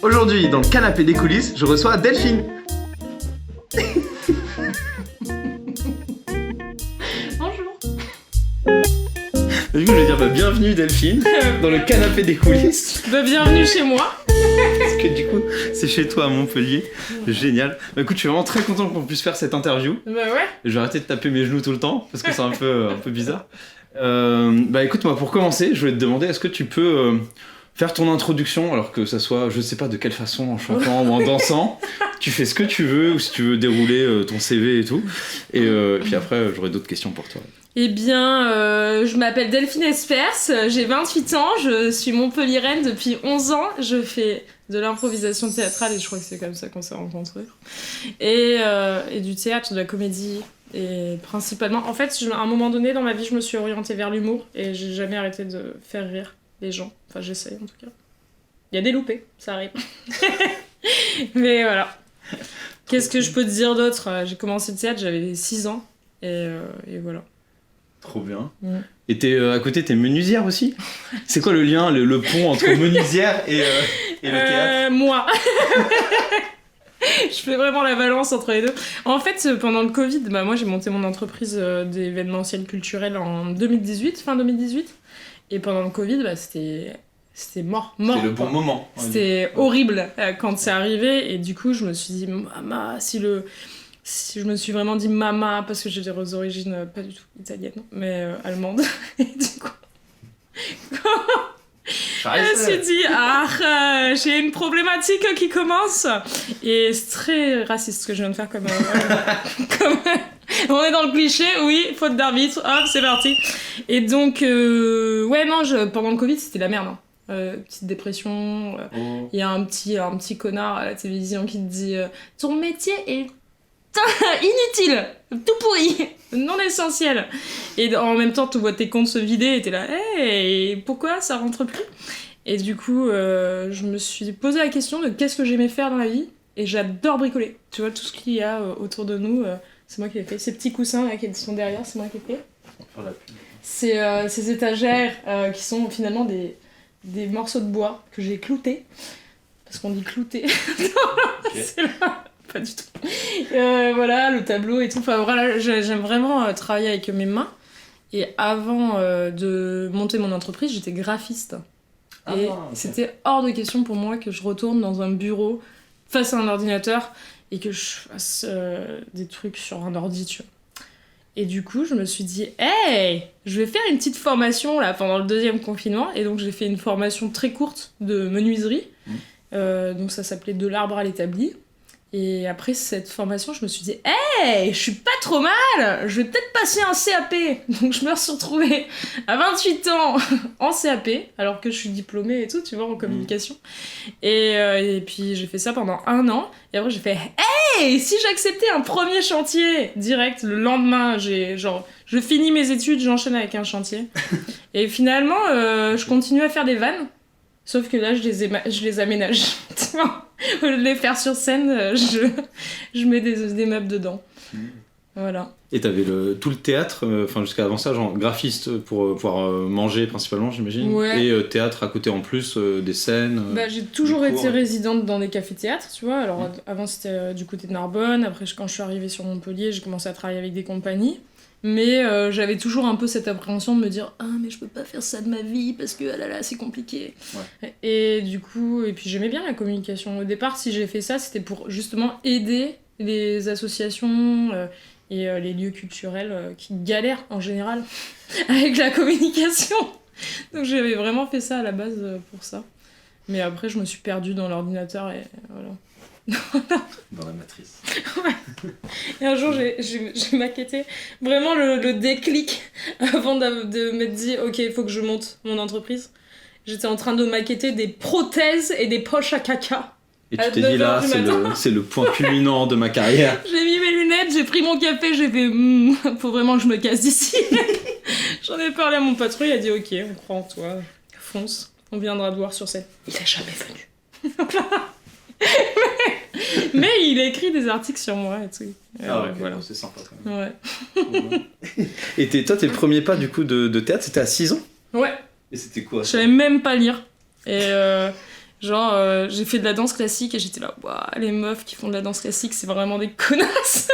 Aujourd'hui, dans le canapé des coulisses, je reçois Delphine. Bonjour. Du coup, je vais dire bienvenue Delphine, dans le canapé des coulisses. Bienvenue chez moi. Parce que du coup, c'est chez toi à Montpellier. Génial. Bah écoute, je suis vraiment très content qu'on puisse faire cette interview. Bah ouais. Je vais arrêter de taper mes genoux tout le temps, parce que c'est un peu bizarre. Bah écoute, moi pour commencer, je voulais te demander, est-ce que tu peux faire ton introduction, alors que ça soit, je sais pas de quelle façon, en chantant ou en dansant. Tu fais ce que tu veux, ou si tu veux dérouler ton CV et tout. Et puis après, j'aurai d'autres questions pour toi. Eh bien, je m'appelle Delphine Espers, j'ai 28 ans, je suis montpelliéraine depuis 11 ans, je fais de l'improvisation théâtrale et je crois que c'est comme ça qu'on s'est rencontrés. Et du théâtre, de la comédie, et principalement... En fait, à un moment donné dans ma vie, je me suis orientée vers l'humour et j'ai jamais arrêté de faire rire les gens. Enfin, j'essaye en tout cas. Il y a des loupés, ça arrive. Mais voilà. Qu'est-ce que je peux te dire d'autre ? J'ai commencé le théâtre, j'avais 6 ans et voilà. Trop bien. Et à côté, t'es menuisière aussi ? C'est quoi le lien, le pont entre menuisière et le théâtre ? Moi. Je fais vraiment la balance entre les deux. En fait, pendant le Covid, moi j'ai monté mon entreprise d'événementiel culturel en 2018, fin 2018. Et pendant le Covid, c'était mort. C'était le bon moment. C'était horrible quand c'est arrivé. Et du coup, je me suis dit, Mama, si je me suis vraiment dit Mama, parce que j'ai des origines pas du tout italiennes, mais allemandes. Et du coup, je me suis dit, j'ai une problématique qui commence. Et c'est très raciste ce que je viens de faire comme on est dans le cliché, oui, faute d'arbitre, hop, c'est parti. Et donc, pendant le Covid, c'était la merde. Petite dépression. Il y a un petit connard à la télévision qui te dit ton métier est inutile, tout pourri, non essentiel. Et en même temps, tu vois tes comptes se vider et t'es là, hey, pourquoi ça rentre plus ? Et du coup, je me suis posé la question de qu'est-ce que j'aimais faire dans la vie. Et j'adore bricoler. Tu vois, tout ce qu'il y a autour de nous, c'est moi qui l'ai fait. Ces petits coussins là, qui sont derrière, c'est moi qui l'ai fait. Ces étagères qui sont finalement des morceaux de bois que j'ai cloutés. Parce qu'on dit clouter. Okay. C'est là. Pas du tout. Voilà, le tableau et tout. Enfin, voilà, j'aime vraiment travailler avec mes mains. Et avant de monter mon entreprise, j'étais graphiste. Et c'était hors de question pour moi que je retourne dans un bureau face à un ordinateur et que je fasse des trucs sur un ordi, tu vois. Et du coup, je me suis dit, hey, je vais faire une petite formation là pendant le 2e confinement. Et donc, j'ai fait une formation très courte de menuiserie. Donc, ça s'appelait De l'arbre à l'établi. Et après cette formation, je me suis dit, hey, je suis pas trop mal, je vais peut-être passer un CAP. Donc je me suis retrouvée à 28 ans en CAP, alors que je suis diplômée et tout, tu vois, en communication. Et puis j'ai fait ça pendant 1 an. Et après j'ai fait, hey, si j'acceptais un premier chantier direct, le lendemain, je finis mes études, j'enchaîne avec un chantier. Et finalement, je continue à faire des vannes. Sauf que là, je les aménage. Au lieu de les faire sur scène, je mets des meubles dedans. Voilà. Et t'avais tout le théâtre, jusqu'à avant ça, genre graphiste pour pouvoir manger principalement, j'imagine. Ouais. Et théâtre à côté en plus, des scènes. J'ai toujours été résidente dans des cafés-théâtres, tu vois. Alors avant, c'était du côté de Narbonne. Après, quand je suis arrivée sur Montpellier, j'ai commencé à travailler avec des compagnies. Mais j'avais toujours un peu cette appréhension de me dire « Ah, mais je peux pas faire ça de ma vie parce que, ah là là, c'est compliqué. Ouais. » Et du coup, et puis j'aimais bien la communication. Au départ, si j'ai fait ça, c'était pour justement aider les associations et les lieux culturels qui galèrent en général avec la communication. Donc j'avais vraiment fait ça à la base pour ça. Mais après, je me suis perdue dans l'ordinateur et voilà. Dans la matrice. Ouais. Et un jour, j'ai maquetté vraiment le déclic avant de m'être dit ok, il faut que je monte mon entreprise. J'étais en train de maqueter des prothèses et des poches à caca. Et tu t'es dit là, c'est le point culminant de ma carrière. J'ai mis mes lunettes, j'ai pris mon café, j'ai fait faut vraiment que je me casse d'ici. J'en ai parlé à mon patron, il a dit ok, on croit en toi, fonce, on viendra te voir sur scène. Il est jamais venu. mais il a écrit des articles sur moi et tout. Ouais, voilà. C'est sympa quand même. Ouais. Et toi, tes premiers pas du coup de théâtre, c'était à 6 ans ? Ouais. Et c'était quoi Je savais même pas lire. Et j'ai fait de la danse classique et j'étais là, waouh, les meufs qui font de la danse classique, c'est vraiment des connasses.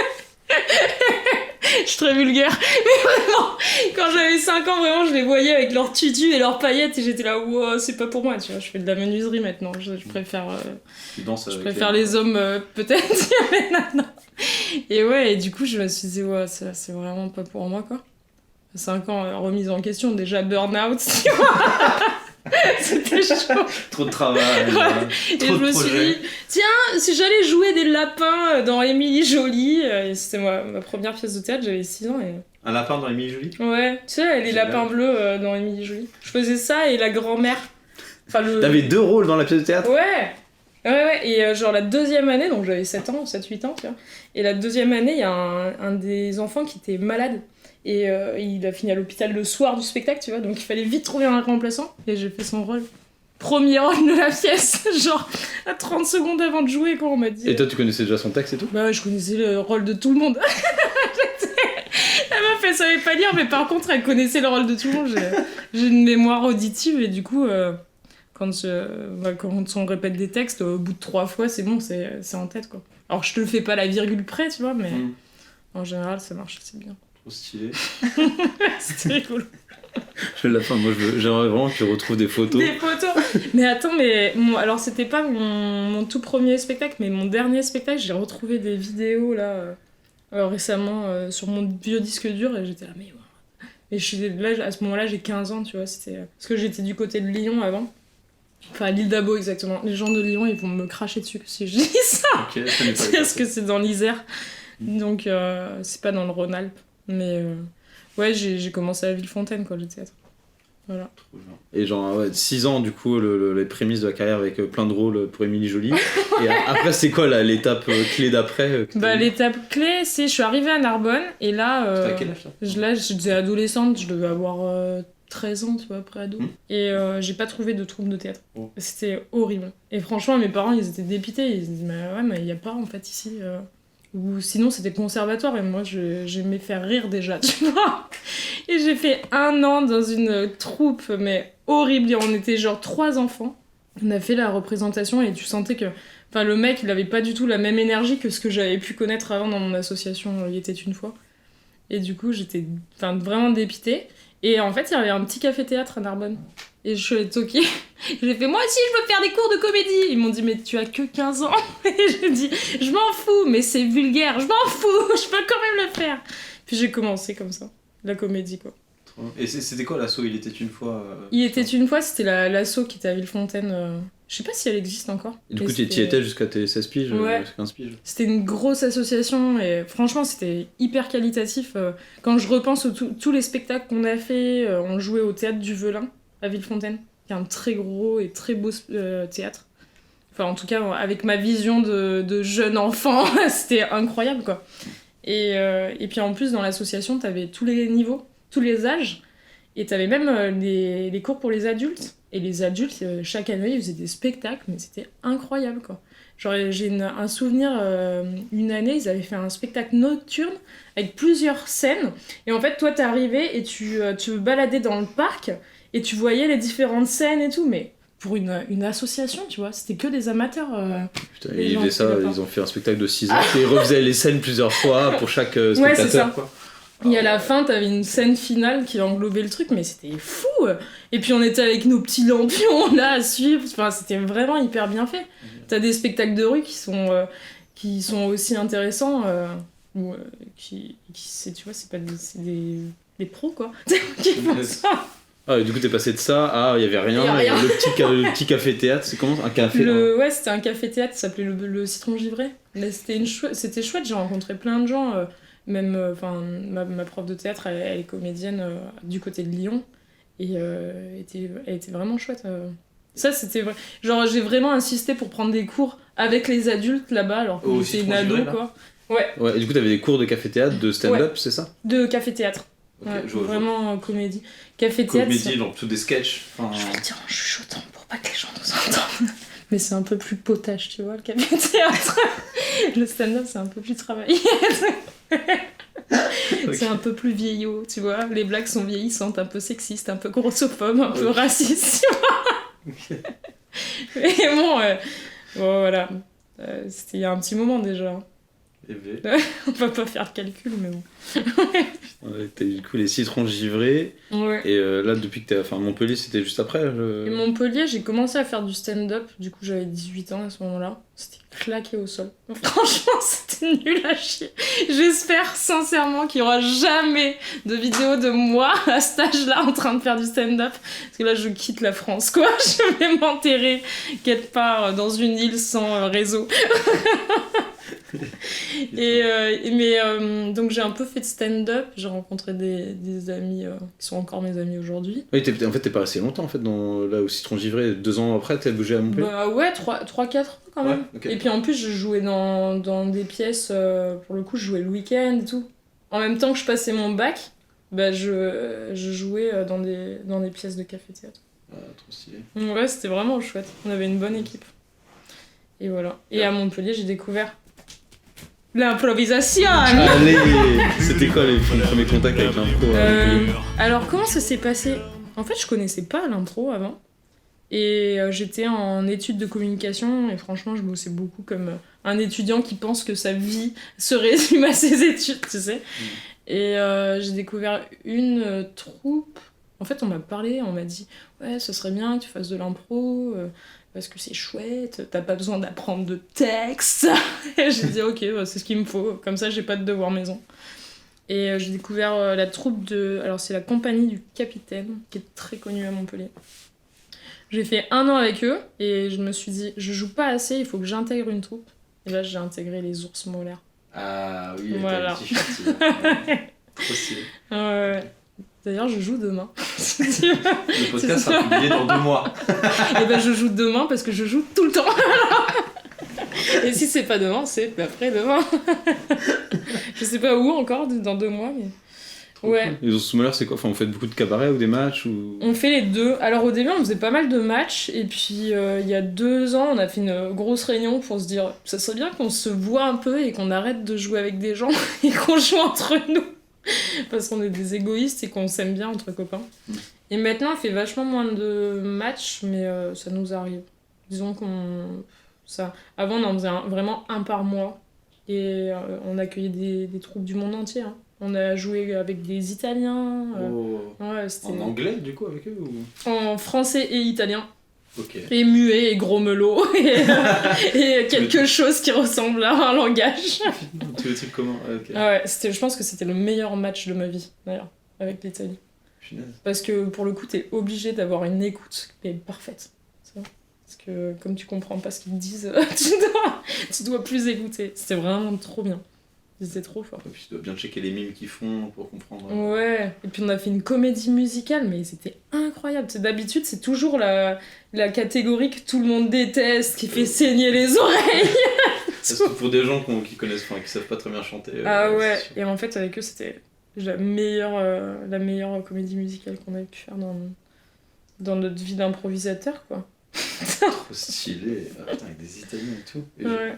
Je suis très vulgaire, mais vraiment, quand j'avais 5 ans, vraiment, je les voyais avec leurs tutus et leurs paillettes et j'étais là, wow, c'est pas pour moi, tu vois, je fais de la menuiserie maintenant, je préfère, les hommes, peut-être, mais non. Et ouais, et du coup, je me suis dit, ouais, c'est vraiment pas pour moi, quoi. 5 ans, remise en question, déjà burn-out, tu vois. C'était chaud. Trop de travail. Et je me suis dit, tiens, si j'allais jouer des lapins dans Émilie Jolie, c'était ma première pièce de théâtre, j'avais 6 ans. Et... Un lapin dans Émilie Jolie ? Ouais, tu sais, les lapins bleus dans Émilie Jolie. Je faisais ça et la grand-mère. T'avais 2 rôles dans la pièce de théâtre ? Ouais, et la deuxième année, donc j'avais 7 ans, 7-8 ans, tu vois. Et la deuxième année, il y a un des enfants qui était malade. Et il a fini à l'hôpital le soir du spectacle, tu vois, donc il fallait vite trouver un remplaçant. Et j'ai fait son rôle. Premier rôle de la pièce, genre à 30 secondes avant de jouer, quand on m'a dit. Et toi, tu connaissais déjà son texte et tout ? Bah ouais, je connaissais le rôle de tout le monde. La meuf, elle savait pas lire, mais par contre, elle connaissait le rôle de tout le monde. J'ai une mémoire auditive, et du coup, quand on répète des textes, au bout de 3 fois, c'est bon, c'est en tête, quoi. Alors, je te le fais pas à la virgule près, tu vois, mais en général, ça marche assez bien. Trop stylé. C'était rigolo. Moi, j'aimerais vraiment que tu retrouves des photos. Des photos. Mais attends, alors c'était pas mon tout premier spectacle, mais mon dernier spectacle, j'ai retrouvé des vidéos là récemment sur mon vieux disque dur et j'étais là, mais ouais. Et là, à ce moment-là, j'ai 15 ans, tu vois, c'était parce que j'étais du côté de Lyon avant. Enfin, à l'île d'Abo, exactement. Les gens de Lyon, ils vont me cracher dessus si je dis ça. Ok, je connais pas. Parce que c'est dans l'Isère. Donc, c'est pas dans le Rhône-Alpes. Mais ouais, j'ai commencé à Villefontaine, quoi, le théâtre. Voilà. Et 6 ans, du coup, les prémices de la carrière avec plein de rôles pour Émilie Jolie. Et après, c'est quoi l'étape clé d'après l'étape clé, c'est je suis arrivée à Narbonne et là... C'était à quel âge là, j'étais adolescente, je devais avoir 13 ans, tu vois, après-ado. Et j'ai pas trouvé de troupe de théâtre. C'était horrible. Et franchement, mes parents, ils étaient dépités. Ils se disaient, mais il y a pas, en fait, ici... Ou sinon c'était conservatoire et moi j'aimais faire rire déjà, tu vois. Et j'ai fait 1 an dans une troupe mais horrible, on était genre 3 enfants. On a fait la représentation et tu sentais que le mec il avait pas du tout la même énergie que ce que j'avais pu connaître avant dans mon association Il était une fois. Et du coup j'étais vraiment dépitée. Et en fait il y avait un petit café-théâtre à Narbonne. Et je suis allée toquer. J'ai fait, moi aussi, je veux faire des cours de comédie. Ils m'ont dit, mais tu as que 15 ans. Et j'ai dit, je m'en fous, mais c'est vulgaire, je m'en fous, je peux quand même le faire. Puis j'ai commencé comme ça, la comédie, quoi. Et c'était quoi l'asso Il était une fois Il était une fois, c'était l'asso qui était à Villefontaine. Je sais pas si elle existe encore. Et du coup, tu y étais jusqu'à tes 16 piges, ouais. 15 piges. C'était une grosse association et franchement, c'était hyper qualitatif. Quand je repense tous les spectacles qu'on a fait, on jouait au Théâtre du Velin à Villefontaine, qui est un très gros et très beau théâtre. Enfin, en tout cas, avec ma vision de jeune enfant, c'était incroyable, quoi. Et puis en plus, dans l'association, t'avais tous les niveaux, tous les âges, et t'avais même les cours pour les adultes. Et les adultes, chaque année, ils faisaient des spectacles, mais c'était incroyable, quoi. Genre, j'ai un souvenir, une année, ils avaient fait un spectacle nocturne avec plusieurs scènes. Et en fait, toi, t'arrivais et tu baladais dans le parc, et tu voyais les différentes scènes et tout, mais pour une association, tu vois, c'était que des amateurs. Putain, ils faisaient ça, ils ont fait un spectacle de 6 ans, et ils refaisaient les scènes plusieurs fois pour chaque spectateur. Ouais, c'est ça. Quoi. Et à la fin, t'avais une scène finale qui englobait le truc, mais c'était fou. Et puis on était avec nos petits lampions là à suivre, enfin, c'était vraiment hyper bien fait. T'as des spectacles de rue qui sont aussi intéressants, tu vois, c'est pas des pros, quoi, qui font ça. Ah, et du coup, t'es passé de ça à il y avait rien. Le petit café-théâtre, c'est comment un café Ouais, c'était un café-théâtre, ça s'appelait le Citron Givré. Là, c'était chouette, j'ai rencontré plein de gens. Même ma prof de théâtre, elle est comédienne du côté de Lyon. Et elle était vraiment chouette. Ça, c'était vrai. Genre, j'ai vraiment insisté pour prendre des cours avec les adultes là-bas, alors que j'étais une ado, quoi. Ouais, et du coup, t'avais des cours de café-théâtre, de stand-up, c'est ça ? De café-théâtre. Okay, ouais, vraiment comédie. Café-théâtre. Comédie, genre tout des sketchs. Je vais le dire en chuchotant pour pas que les gens nous entendent. Mais c'est un peu plus potage, tu vois, le café-théâtre. Le stand-up, c'est un peu plus travaillé. Ok. C'est un peu plus vieillot, tu vois. Les blagues sont vieillissantes, un peu sexistes, un peu grossophobes, un peu racistes, tu vois. Mais bon, voilà. C'était il y a un petit moment déjà. On va pas faire de calcul, mais bon. T'as eu du coup les citrons givrés. Ouais. Et là, depuis que t'es à Montpellier, c'était juste après Et Montpellier, j'ai commencé à faire du stand-up. Du coup, j'avais 18 ans à ce moment-là. C'était claqué au sol. Franchement, c'était nul à chier. J'espère sincèrement qu'il y aura jamais de vidéo de moi à cet âge-là en train de faire du stand-up. Parce que là, je quitte la France, quoi. Je vais m'enterrer quelque part dans une île sans réseau. Donc j'ai un peu fait de stand-up, j'ai rencontré des amis qui sont encore mes amis aujourd'hui. Oui, en fait t'es pas resté longtemps en fait là au Citron Givré, 2 ans après t'as bougé à Montpellier. Bah ouais, 3-4 ans quand même. Ouais, okay. Et puis en plus je jouais dans des pièces, pour le coup je jouais le week-end et tout. En même temps que je passais mon bac, bah je jouais dans des pièces de café-théâtre. Ah, trop stylé. Ouais, c'était vraiment chouette, on avait une bonne équipe. Et voilà. Et à Montpellier j'ai découvert l'improvisation. Allez. C'était quoi les premiers contacts avec l'impro Alors comment ça s'est passé? En fait je connaissais pas l'impro avant. Et j'étais en études de communication et franchement je bossais beaucoup comme un étudiant qui pense que sa vie se résume à ses études, tu sais. Et j'ai découvert une troupe. En fait on m'a parlé, on m'a dit ouais ce serait bien que tu fasses de l'impro parce que c'est chouette, t'as pas besoin d'apprendre de texte. Et j'ai dit ok, c'est ce qu'il me faut, comme ça j'ai pas de devoir maison. Et j'ai découvert la troupe alors c'est la compagnie du Capitaine, qui est très connue à Montpellier. J'ai fait 1 an avec eux, et je me suis dit, je joue pas assez, il faut que j'intègre une troupe. Et là j'ai intégré les Ours Molaires. Ah oui, voilà. t'as le t-shirt, trop stylé. Ouais. D'ailleurs, je joue demain. Le podcast sera publié dans 2 mois. Et ben, je joue demain parce que je joue tout le temps. Et si c'est pas demain, c'est après-demain. Je sais pas où encore, dans 2 mois, mais... Ouais. Cool. Les Ours Molaires, c'est quoi? Enfin, vous faites beaucoup de cabarets ou des matchs ou... On fait les deux. Alors au début, on faisait pas mal de matchs, et puis il y a 2 ans, on a fait une grosse réunion pour se dire ça serait bien qu'on se voit un peu et qu'on arrête de jouer avec des gens et qu'on joue entre nous. Parce qu'on est des égoïstes et qu'on s'aime bien entre copains. Et maintenant, on fait vachement moins de matchs, mais ça nous arrive. Disons Avant, on en faisait vraiment un par mois. Et on accueillait des troupes du monde entier. Hein. On a joué avec des Italiens. Ouais, en anglais, du coup, avec eux ou... En français et italien. Okay. Et muet et gros melot. Et quelque chose qui ressemble à un langage. Tous les trucs communs. Okay. Ouais, je pense que c'était le meilleur match de ma vie, d'ailleurs, avec l'Italie. Parce que pour le coup, t'es obligé d'avoir une écoute qui est parfaite. Parce que comme tu comprends pas ce qu'ils te disent, tu dois plus écouter. C'était vraiment trop bien. C'était trop fort. Et puis tu dois bien checker les mimes qu'ils font pour comprendre. Ouais, et puis on a fait une comédie musicale, mais c'était incroyable. D'habitude, c'est toujours la catégorie que tout le monde déteste, qui fait saigner les oreilles. Parce que pour des gens qui connaissent, qui savent pas très bien chanter. Ouais, et en fait, avec eux, c'était la meilleure comédie musicale qu'on avait pu faire dans notre vie d'improvisateur, quoi. Trop stylé. Putain, avec des Italiens et tout. Ouais.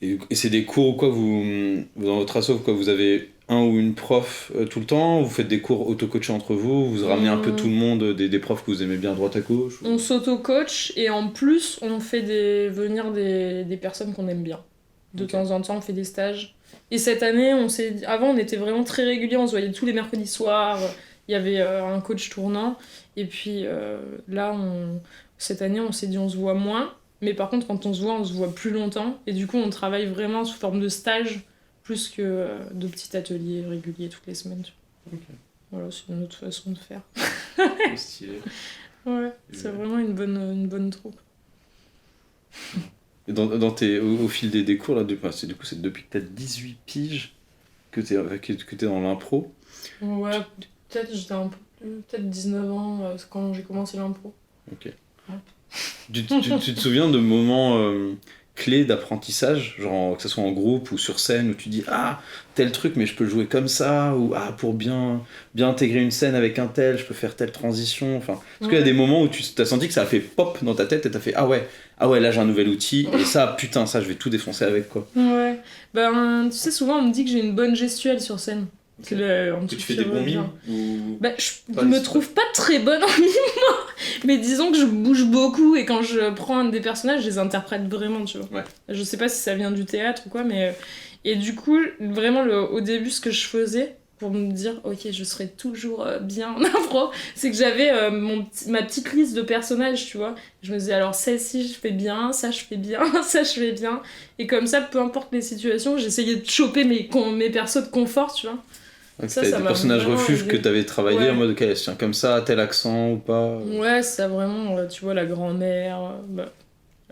Et c'est des cours ou quoi vous dans votre asso, quoi, vous avez un ou une prof tout le temps? Vous faites des cours auto-coachés entre vous ramenez un peu tout le monde, des profs que vous aimez bien à droite à gauche ou... On s'auto-coach et en plus on fait venir des personnes qu'on aime bien. De temps en temps on fait des stages. Et cette année, avant on était vraiment très réguliers, on se voyait tous les mercredis soirs, il y avait un coach tournant. Et puis là, cette année on s'est dit on se voit moins. Mais par contre, quand on se voit plus longtemps. Et du coup, on travaille vraiment sous forme de stage, plus que de petits ateliers réguliers toutes les semaines. Okay. Voilà, c'est une autre façon de faire. Trop stylé. Ouais, c'est vraiment une bonne troupe. Et au fil des cours, là, c'est depuis que t'as 18 piges que t'es dans l'impro. Ouais, peut-être j'étais peut-être 19 ans quand j'ai commencé l'impro. Ok. Ouais. Tu te souviens de moments clés d'apprentissage, genre que ce soit en groupe ou sur scène, où tu dis ah tel truc mais je peux le jouer comme ça, ou ah pour bien intégrer une scène avec un tel je peux faire telle transition, enfin est-ce qu'il y a des moments où tu as senti que ça a fait pop dans ta tête et t'as fait ah ouais là j'ai un nouvel outil et ça putain ça je vais tout défoncer avec quoi. Ouais, tu sais souvent on me dit que j'ai une bonne gestuelle sur scène. Que tu fais des bons mimes ou... Bah, je me trouve pas très bonne en mime, moi. Mais disons que je bouge beaucoup et quand je prends un des personnages, je les interprète vraiment, tu vois. Ouais. Je sais pas si ça vient du théâtre ou quoi, mais... Et du coup, vraiment, au début, ce que je faisais pour me dire, ok, je serai toujours bien en impro, c'est que j'avais ma petite liste de personnages, tu vois. Je me disais, alors celle-ci, je fais bien, ça, je fais bien, ça, je fais bien. Et comme ça, peu importe les situations, j'essayais de choper mes persos de confort, tu vois. Donc ça, t'avais des personnages refuges que t'avais travaillé en mode ok, elle se tient comme ça, tel accent ou pas. Ouais, ça vraiment, tu vois, la grand-mère.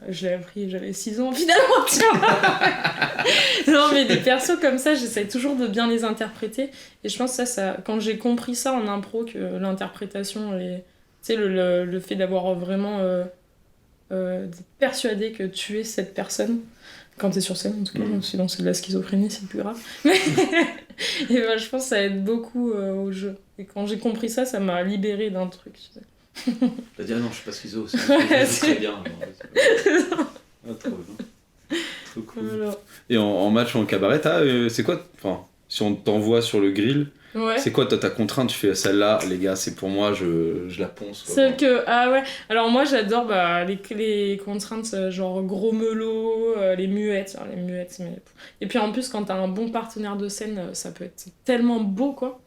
Je l'ai appris, j'avais 6 ans finalement, tu vois. Non, mais des persos comme ça, j'essaie toujours de bien les interpréter. Et je pense que ça quand j'ai compris ça en impro, que l'interprétation, tu sais, le fait d'avoir vraiment persuadé que tu es cette personne. Quand t'es sur scène, en tout cas, sinon c'est de la schizophrénie, c'est plus grave. Et ben, je pense que ça aide beaucoup au jeu. Et quand j'ai compris ça, ça m'a libérée d'un truc, tu sais. T'as dit, ah non, je suis pas schizo, c'est très bien. Ah, trop bien. Trop cool. Voilà. Et en match ou en cabaret, c'est quoi, enfin, si on t'envoie sur le grill, c'est quoi ta contrainte? Tu fais celle-là, les gars, c'est pour moi, je la ponce. Celle que... Ah ouais, alors moi j'adore les contraintes genre gros melot, les muettes, mais... Et puis en plus quand t'as un bon partenaire de scène, ça peut être tellement beau, quoi.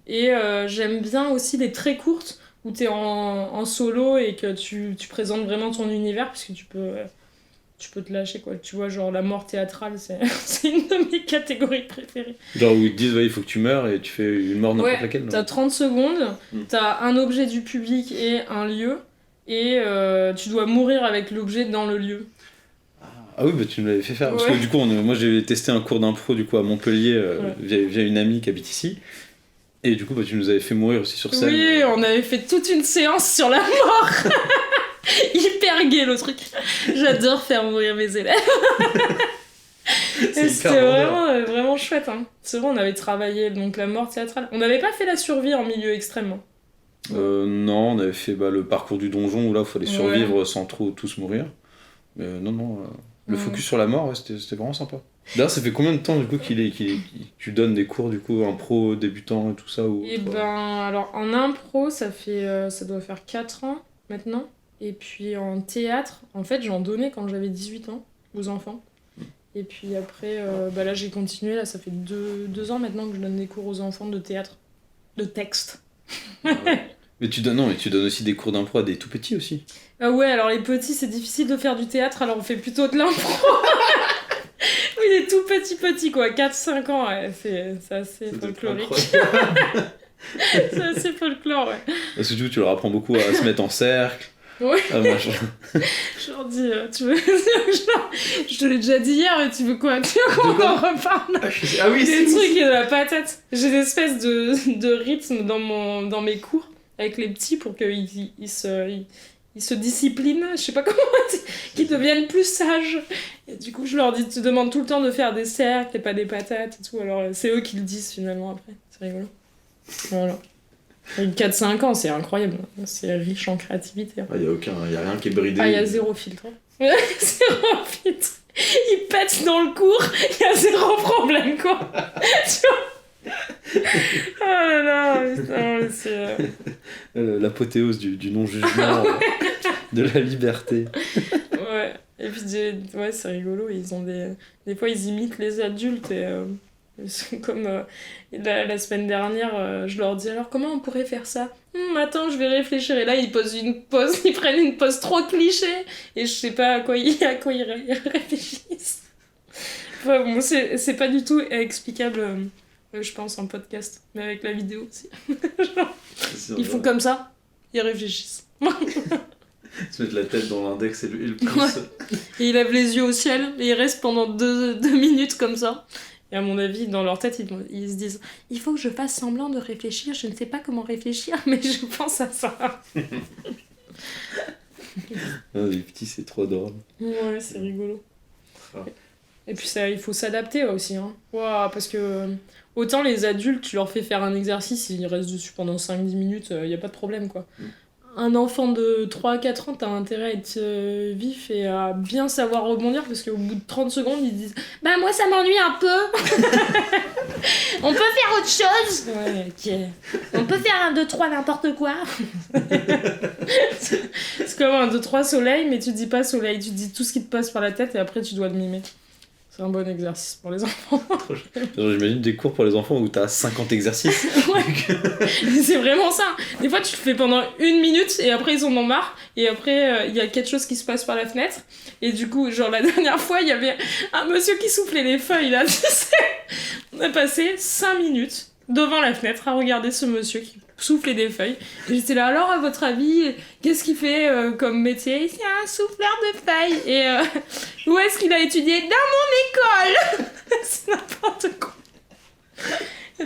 Et j'aime bien aussi les très courtes, où t'es en solo et que tu présentes vraiment ton univers, puisque tu peux te lâcher, quoi. Tu vois, genre la mort théâtrale, c'est une de mes catégories préférées. Genre où ils te disent, il faut que tu meurs et tu fais une mort n'importe laquelle. T'as 30 secondes, t'as un objet du public et un lieu, et tu dois mourir avec l'objet dans le lieu. Ah oui, bah tu me l'avais fait faire. Parce que du coup, moi j'ai testé un cours d'impro du coup, à Montpellier via une amie qui habite ici. Et du coup, tu nous avais fait mourir aussi sur scène. Oui, on avait fait toute une séance sur la mort. Hyper gay le truc. J'adore faire mourir mes élèves. C'était vraiment chouette. Hein. C'est vrai, on avait travaillé donc la mort théâtrale. On n'avait pas fait la survie en milieu extrême. Non, on avait fait le parcours du donjon où là, il fallait survivre sans trop tous mourir. Mais non, le focus sur la mort, c'était vraiment sympa. D'ailleurs, ça fait combien de temps du coup tu donnes des cours du coup impro débutant et tout ça ou... Alors en impro, ça doit faire 4 ans maintenant. Et puis en théâtre, en fait, j'en donnais quand j'avais 18 ans aux enfants. Et puis après, là j'ai continué, là ça fait 2 ans maintenant que je donne des cours aux enfants de théâtre, de texte. Mais tu donnes aussi des cours d'impro à des tout petits aussi. Ouais, alors les petits c'est difficile de faire du théâtre, alors on fait plutôt de l'impro. Oui, des tout petits quoi, 4-5 ans, c'est assez folklorique. C'est assez folklore, ouais. Parce que du coup tu leur apprends beaucoup à se mettre en cercle. Ouais. Je leur dis, tu veux... je te l'ai déjà dit hier, mais tu veux quoi? Tu veux qu'on en reparle? Ah oui, des trucs et de la patate. J'ai des espèces de rythme dans mes cours avec les petits pour qu'ils se disciplinent, je sais pas comment dire, qu'ils deviennent plus sages. Et du coup, je leur dis, tu demandes tout le temps de faire des cercles et pas des patates et tout. Alors, c'est eux qui le disent finalement après. C'est rigolo. Voilà. 4-5 ans, c'est incroyable. C'est riche en créativité. Il y a rien qui est bridé. Il y a zéro filtre. Zéro filtre. Ils pètent dans le cours, il y a zéro problème, quoi. Tu vois? Oh là là, putain, c'est... L'apothéose du non-jugement, de la liberté. Ouais, et puis c'est rigolo, ils ont des fois ils imitent les adultes et... Comme la semaine dernière, je leur dis alors comment on pourrait faire ça? Attends, je vais réfléchir. Et là, ils prennent une pose trop cliché et je sais pas à quoi ils réfléchissent. Enfin, bon, c'est pas du tout explicable, je pense, en podcast, mais avec la vidéo aussi. Genre, ils font comme ça, ils réfléchissent. Ils se mettent la tête dans l'index et le pouce. Ouais. Et ils lèvent les yeux au ciel et ils restent pendant 2 minutes comme ça. Et à mon avis, dans leur tête, ils se disent « Il faut que je fasse semblant de réfléchir, je ne sais pas comment réfléchir, mais je pense à ça. » Les petits, c'est trop drôle. Ouais, c'est rigolo. Et puis ça, il faut s'adapter aussi. Hein. Wow, parce que autant les adultes, tu leur fais faire un exercice, ils restent dessus pendant 5-10 minutes, il n'y a pas de problème, quoi. un enfant de 3-4 ans, t'as intérêt à être vif et à bien savoir rebondir parce qu'au bout de 30 secondes, ils disent « Bah moi ça m'ennuie un peu On peut faire autre chose ?» Ouais, ok. On peut faire un 2-3 n'importe quoi C'est comme un 2-3 soleil, mais tu dis pas soleil, tu dis tout ce qui te passe par la tête et après tu dois le mimer. C'est un bon exercice pour les enfants. J'imagine des cours pour les enfants où t'as 50 exercices. Ouais. C'est vraiment ça. Des fois, tu le fais pendant 1 minute et après, ils en ont marre. Et après, il y a quelque chose qui se passe par la fenêtre. Et du coup, genre la dernière fois, il y avait un monsieur qui soufflait les feuilles là. Tu sais, on a passé 5 minutes devant la fenêtre à regarder ce monsieur qui soufflait des feuilles. Et j'étais là, alors à votre avis, qu'est-ce qu'il fait comme métier ? C'est un souffleur de feuilles. Et où est-ce qu'il a étudié ? Dans mon école. C'est n'importe quoi.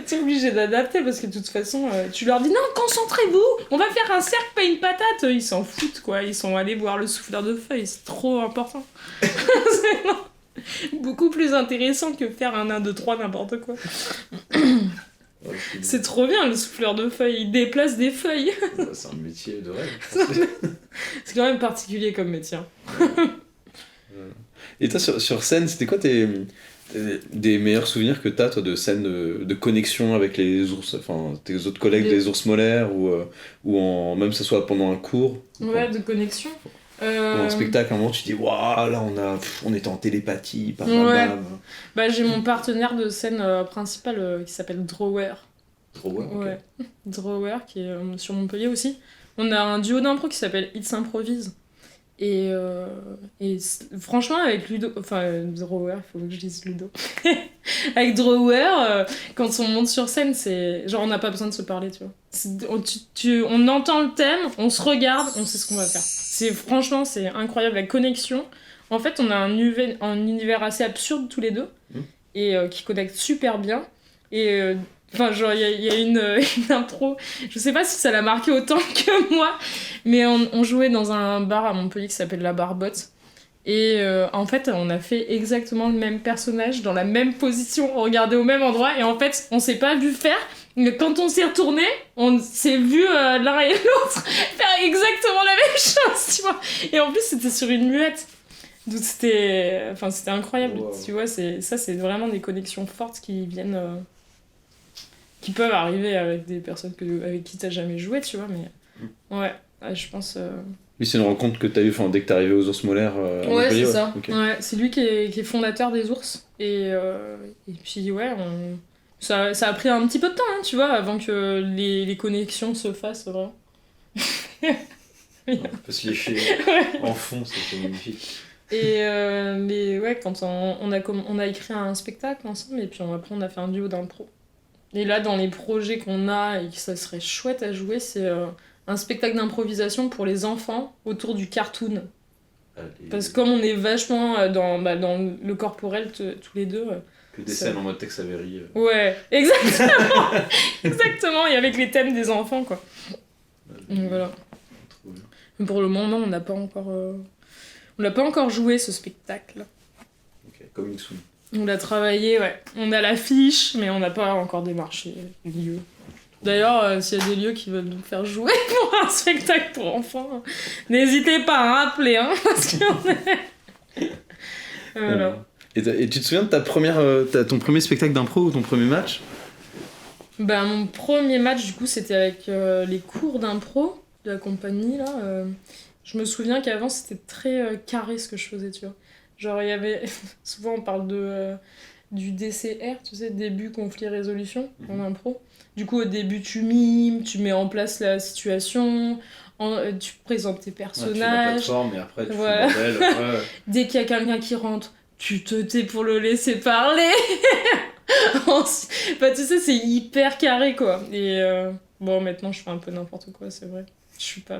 T'es obligé d'adapter parce que de toute façon, tu leur dis non, concentrez-vous, on va faire un cercle, pas une patate. Ils s'en foutent quoi, ils sont allés voir le souffleur de feuilles, c'est trop important. C'est beaucoup plus intéressant que faire un 1, 2, 3, n'importe quoi. C'est trop bien le souffleur de feuilles, il déplace des feuilles. C'est un métier de rêve. C'est quand même particulier comme métier. Et toi sur scène, c'était quoi des meilleurs souvenirs que t'as toi de scènes de connexion avec les ours, enfin tes autres collègues des ours molaires ou même que ce soit pendant un cours? Ouais, de connexion. Ou un spectacle, à un moment tu dis waouh, là on était en télépathie, ouais. Bah j'ai mon partenaire de scène principal qui s'appelle Drawer. Drawer, ok. Ouais. Drawer qui est sur Montpellier aussi. On a un duo d'impro qui s'appelle It S'improvise. Et franchement, avec Ludo, Drawer, il faut que je dise Ludo. Avec Drawer, quand on monte sur scène, c'est genre on n'a pas besoin de se parler, tu vois. On entend le thème, on se regarde, on sait ce qu'on va faire. Franchement, c'est incroyable la connexion. En fait, on a un univers assez absurde tous les deux et qui connecte super bien. Et genre, il y a une impro, je sais pas si ça l'a marqué autant que moi, mais on jouait dans un bar à Montpellier qui s'appelle La Barbotte. Et en fait, on a fait exactement le même personnage, dans la même position, on regardait au même endroit, et en fait, on s'est pas vu faire, mais quand on s'est retourné, on s'est vu l'un et l'autre faire exactement la même chose, tu vois. Et en plus, c'était sur une muette. Donc c'était incroyable, wow. Tu vois, c'est vraiment des connexions fortes qui viennent... qui peuvent arriver avec des personnes avec qui t'as jamais joué, tu vois, mais ouais, je pense... Oui, c'est une rencontre que t'as eue dès que t'es arrivé aux ours molaires à ouais, Montpellier, c'est ça. Okay. Ouais, c'est lui qui est fondateur des ours. Et puis, ouais, ça a pris un petit peu de temps, hein, tu vois, avant que les connexions se fassent, vraiment. On peut se lécher en fond, c'est magnifique. Et mais ouais, quand on a écrit un spectacle ensemble, et puis après on a fait un duo d'impro. Et là, dans les projets qu'on a et que ça serait chouette à jouer, c'est un spectacle d'improvisation pour les enfants autour du cartoon. Parce que comme on est vachement dans le corporel tous les deux... que des scènes en mode Tex Avery. Ouais, exactement. Exactement, et avec les thèmes des enfants, quoi. Donc voilà. Mais pour le moment, on n'a pas encore joué ce spectacle. Ok, coming soon. On l'a travaillé, ouais. On a l'affiche, mais on n'a pas encore démarché les lieux. D'ailleurs, s'il y a des lieux qui veulent nous faire jouer pour un spectacle pour enfants, n'hésitez pas à appeler, hein, parce qu'on est... Voilà. Et tu te souviens de ton premier spectacle d'impro ou ton premier match ? Ben, mon premier match, du coup, c'était avec les cours d'impro de la compagnie, là. Je me souviens qu'avant, c'était très carré ce que je faisais, tu vois. Genre, il y avait... Souvent, on parle du DCR, tu sais, début, conflit, résolution, en impro. Du coup, au début, tu mimes, tu mets en place la situation, tu présentes tes personnages. Ouais, tu fais la plateforme, et après, tu fais le bordel. Ouais. Dès qu'il y a quelqu'un qui rentre, tu te tais pour le laisser parler. Bah, tu sais, c'est hyper carré, quoi. Et bon, maintenant, je fais un peu n'importe quoi, c'est vrai. Je suis pas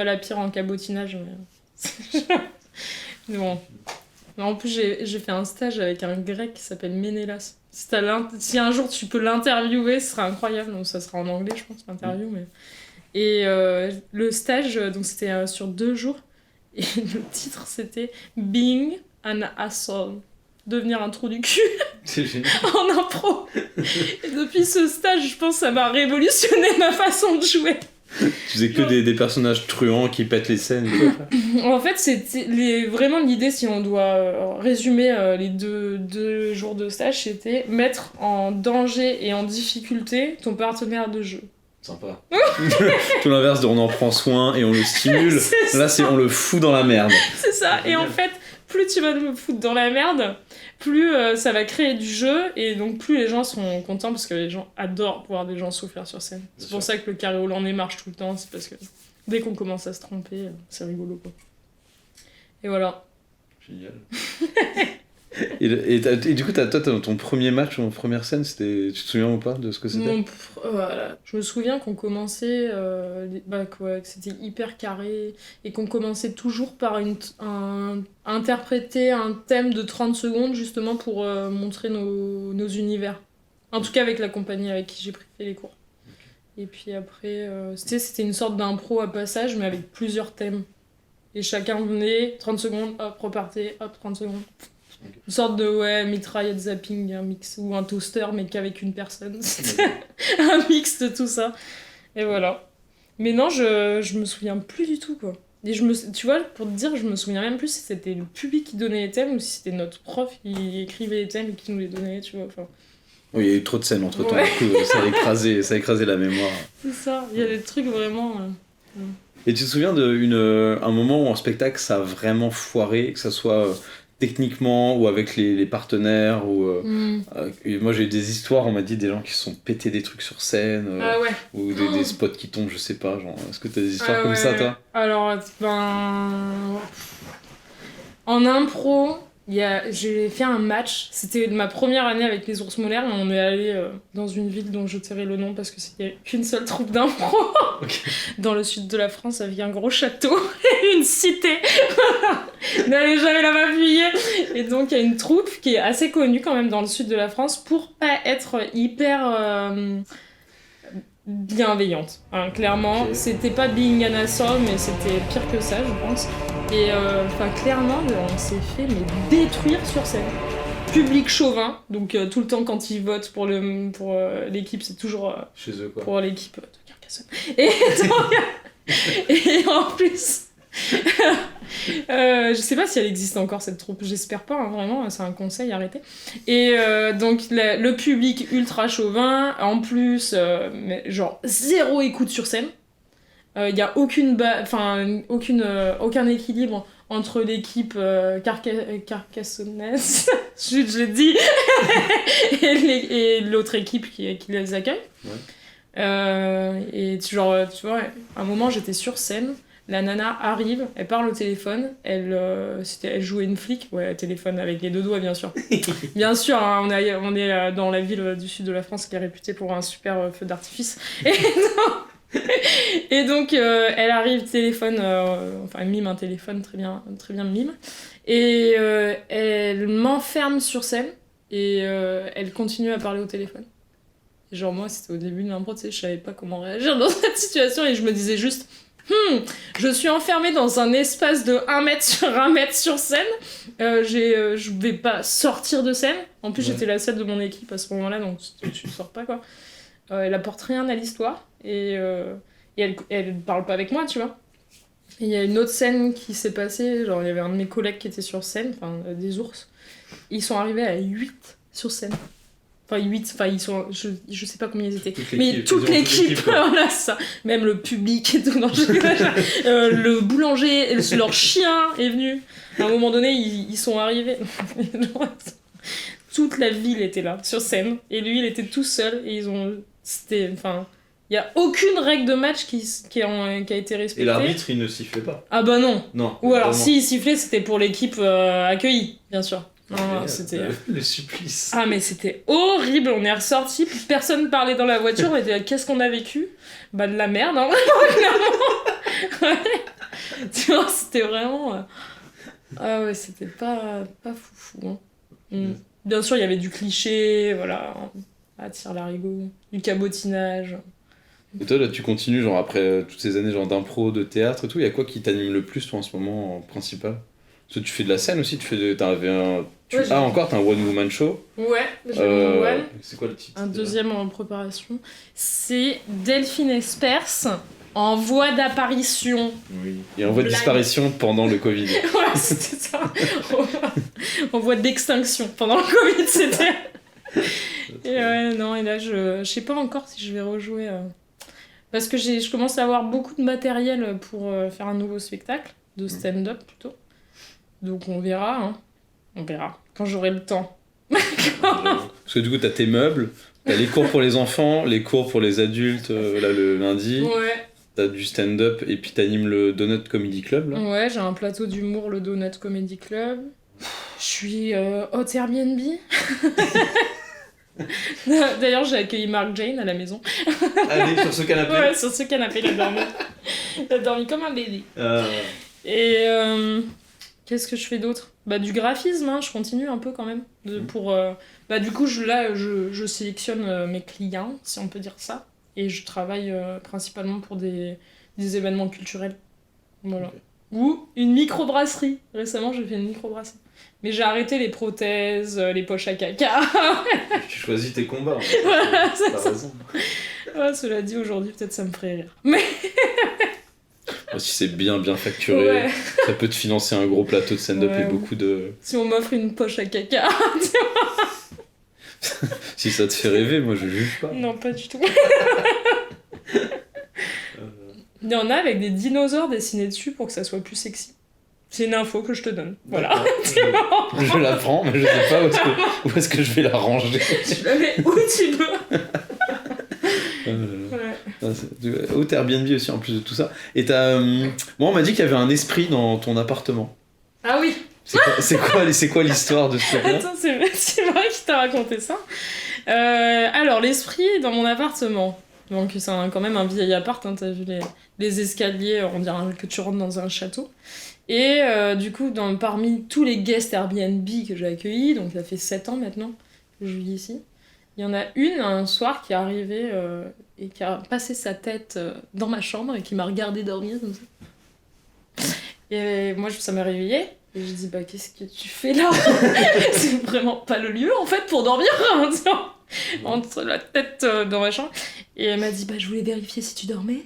la pire en cabotinage, mais... Mais bon. En plus, j'ai fait un stage avec un grec qui s'appelle Ménélas. Si un jour tu peux l'interviewer, ce sera incroyable. Donc ça sera en anglais, je pense, l'interview. Mais... Et le stage, donc c'était sur 2 jours. Et le titre, c'était Being an Asshole. Devenir un trou du cul. C'est génial. En impro. Et depuis ce stage, je pense que ça m'a révolutionné ma façon de jouer. Tu faisais que des personnages truands qui pètent les scènes et tout. En fait, vraiment l'idée, si on doit résumer les deux jours de stage, c'était mettre en danger et en difficulté ton partenaire de jeu. Sympa. Tout l'inverse de on en prend soin et on le stimule. Là, c'est on le fout dans la merde. C'est ça. Et en fait, plus tu vas le foutre dans la merde, plus ça va créer du jeu et donc plus les gens seront contents parce que les gens adorent voir des gens souffrir sur scène. C'est pour ça que le carré hollandais marche tout le temps, c'est parce que dès qu'on commence à se tromper, c'est rigolo quoi. Et voilà. Génial. et du coup, toi, ton premier match ou première scène, tu te souviens ou pas de ce que c'était? Voilà. Je me souviens qu'on commençait, que c'était hyper carré et qu'on commençait toujours par interpréter un thème de 30 secondes justement pour montrer nos univers. En tout cas avec la compagnie avec qui j'ai fait les cours. Et puis après, c'était une sorte d'impro à passage mais avec plusieurs thèmes. Et chacun venait, 30 secondes, hop, repartait, hop, 30 secondes. Une sorte de mitraillette zapping, un mix, ou un toaster, mais qu'avec une personne. C'était un mix de tout ça. Et voilà. Mais non, je me souviens plus du tout, quoi. Et tu vois, pour te dire, je me souviens même plus si c'était le public qui donnait les thèmes ou si c'était notre prof qui écrivait les thèmes et qui nous les donnait, tu vois. Enfin... Oui, il y a eu trop de scènes entre temps, du coup, ça a écrasé la mémoire. C'est ça, il y a des trucs vraiment... Et tu te souviens d'un moment où en spectacle ça a vraiment foiré, que ça soit techniquement ou avec les partenaires moi j'ai eu des histoires, on m'a dit des gens qui se sont pété des trucs sur scène ou des spots qui tombent, je sais pas, genre est-ce que t'as des histoires comme ça toi? Alors en impro j'ai fait un match, c'était ma première année avec les Ours Molaires et on est allé dans une ville dont je tairai le nom parce que c'était qu'une seule troupe d'impro dans le sud de la France avec un gros château et une cité. N'allez jamais là-bas fuyez. Et donc il y a une troupe qui est assez connue quand même dans le sud de la France pour pas être hyper bienveillante. Hein, clairement, c'était pas being an asshole mais c'était pire que ça je pense. Et clairement, on s'est fait détruire sur scène. Public chauvin, donc tout le temps quand ils votent pour l'équipe, c'est toujours chez eux, quoi. Pour l'équipe de Carcassonne. Et en plus, je sais pas si elle existe encore cette troupe, j'espère pas, hein, vraiment, c'est un conseil, arrêtez. Et donc le public ultra chauvin, en plus, genre zéro écoute sur scène. Il n'y a aucun équilibre entre l'équipe carcassonnaise, je l'ai dit, et l'autre équipe qui les accueille. Ouais. Et tu vois, à un moment j'étais sur scène, la nana arrive, elle parle au téléphone, elle jouait une flic, téléphone avec les deux doigts bien sûr. Bien sûr, hein, on est dans la ville du sud de la France qui est réputée pour un super feu d'artifice. Et donc elle arrive, téléphone, elle mime un téléphone, très bien mime, et elle m'enferme sur scène et elle continue à parler au téléphone. Et genre moi c'était au début de l'impro, tu sais, je savais pas comment réagir dans cette situation et je me disais juste je suis enfermée dans un espace de 1 mètre sur 1 mètre sur scène, je vais pas sortir de scène, en plus j'étais la seule de mon équipe à ce moment-là donc tu sors pas quoi. Elle apporte rien à l'histoire et elle parle pas avec moi, tu vois. Et il y a une autre scène qui s'est passée, genre il y avait un de mes collègues qui était sur scène, des ours. Ils sont arrivés à 8 sur scène. Ils sont, je sais pas combien ils étaient. Mais toute l'équipe, voilà ça. Même le public et tout. Non, le boulanger, leur chien est venu. À un moment donné, ils sont arrivés. Toute la ville était là, sur scène. Et lui, il était tout seul. Et il n'y a aucune règle de match qui a été respectée. Et l'arbitre, il ne sifflait pas. Ah bah non. Non. Ou alors, s'il sifflait, c'était pour l'équipe accueillie, bien sûr. Non, c'était... Le supplice. Ah, mais c'était horrible. On est ressortis, plus personne parlait dans la voiture. On était là, qu'est-ce qu'on a vécu? Bah, de la merde, hein, clairement. Tu vois, c'était vraiment... Ah ouais, c'était pas foufou. Hein. Bien sûr, il y avait du cliché, voilà, à tire-larigot, du cabotinage. Et toi, là, tu continues, genre, après toutes ces années genre d'impro, de théâtre et tout, il y a quoi qui t'anime le plus, toi, en ce moment, en principal? Parce que tu fais de la scène aussi, t'as un one-woman show. Ouais, j'ai un one. C'est quoi le titre? Un deuxième en préparation. C'est Delphine Espers. en voie d'apparition. Oui. Et en voie de Blague. disparition pendant le Covid. Ouais, c'était ça. En voie d'extinction. Pendant le Covid, c'était... Et ouais, non, et là, je sais pas encore si je vais rejouer. Parce que je commence à avoir beaucoup de matériel pour faire un nouveau spectacle, de stand-up plutôt. Donc on verra, hein. On verra, quand j'aurai le temps. Parce que du coup, t'as tes meubles, t'as les cours pour les enfants, les cours pour les adultes, là, le lundi. Ouais. T'as du stand-up, et puis t'animes le Donut Comedy Club, là. Ouais, j'ai un plateau d'humour, le Donut Comedy Club. Je suis hôte Airbnb. D'ailleurs, j'ai accueilli Mark Jane à la maison. Allez, sur ce canapé. Ouais, sur ce canapé, il a dormi comme un bébé. Et qu'est-ce que je fais d'autre ? Bah, du graphisme, hein, je continue un peu quand même. Du coup, je sélectionne mes clients, si on peut dire ça. Et je travaille principalement pour des événements culturels. Voilà. Okay. Ou une microbrasserie. Récemment, j'ai fait une microbrasserie. Mais j'ai arrêté les prothèses, les poches à caca. Tu choisis tes combats. En fait. Voilà, c'est ça. Raison. Ouais, cela dit, aujourd'hui, peut-être ça me ferait rire. Mais... si c'est bien facturé, ouais. Ça peut te financer un gros plateau de stand-up et beaucoup de... Si on m'offre une poche à caca, tu vois. Si ça te fait rêver, moi je juge pas. Non, pas du tout. Il y en a avec des dinosaures dessinés dessus pour que ça soit plus sexy. C'est une info que je te donne. Voilà. Je la prends, mais je sais pas où est-ce que je vais la ranger. Tu la mets où tu veux. Au Airbnb aussi en plus de tout ça. Et moi on m'a dit qu'il y avait un esprit dans ton appartement. Ah oui. C'est quoi l'histoire de ce truc-là ? Attends, c'est vrai qu'il t'a raconté ça. Alors l'esprit dans mon appartement. Donc c'est quand même un vieil appart, hein, t'as vu les escaliers, on dirait que tu rentres dans un château. Et du coup, parmi tous les guests Airbnb que j'ai accueillis, donc ça fait 7 ans maintenant que je vis ici, il y en a une un soir qui est arrivée et qui a passé sa tête dans ma chambre et qui m'a regardé dormir comme ça. Et moi, ça m'a réveillée et je dis bah qu'est-ce que tu fais là ? C'est vraiment pas le lieu en fait pour dormir hein, entre la tête dans ma chambre. Et elle m'a dit bah je voulais vérifier si tu dormais.